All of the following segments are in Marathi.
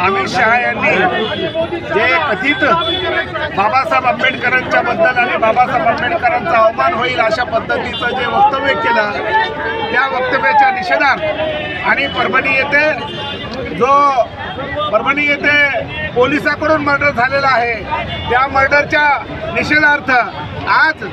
अमित शहा यांनी जे कथित बाबासाहेब आंबेडकरांच्या बद्दल आणि बाबासाहेब आंबेडकरांचा अवमान होईल अशा पद्धतीचं जे वक्तव्य केलं त्या वक्तव्याच्या निषेधार्थ आणि परभणी येथे पोलिसांकडून मर्डर झालेला आहे त्या मर्डरच्या निषेधार्थ आज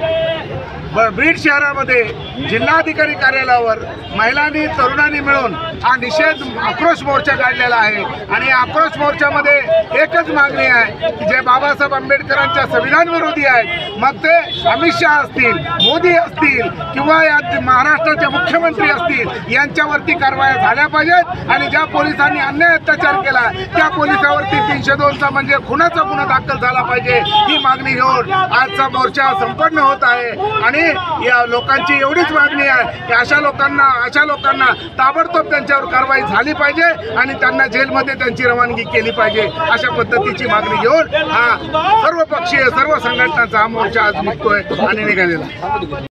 बीड शहरामध्ये जिल्हाधिकारी कार्यालयावर महिलांनी तरुणांनी मिळून हा निषेध आक्रोश मोर्चा काढलेला आहे आणि आक्रोश मोर्चामध्ये एकच मागणी आहे की जे बाबासाहेब आंबेडकरांच्या संविधान विरोधी आहेत मग ते अमित शहा असतील मोदी असतील किंवा या महाराष्ट्राचे मुख्यमंत्री असतील यांच्यावरती कारवाया झाल्या पाहिजेत आणि ज्या पोलिसांनी अन्याय अत्याचार केला त्या पोलिसावरती 302चा म्हणजे खुनाचा गुन्हा दाखल झाला पाहिजे ही मागणी घेऊन आजचा मोर्चा संपन्न होत आहे आणि या लोकांची एवढीच मागणी आहे की अशा लोकांना ताबडतोब त्यांच्यावर कारवाई झाली पाहिजे आणि त्यांना जेलमध्ये त्यांची रवानगी केली पाहिजे अशा पद्धतीची मागणी घेऊन हा सर्वपक्षीय सर्व संघटनांचा हा मोर्चा आज निघतोय आणि निघालेला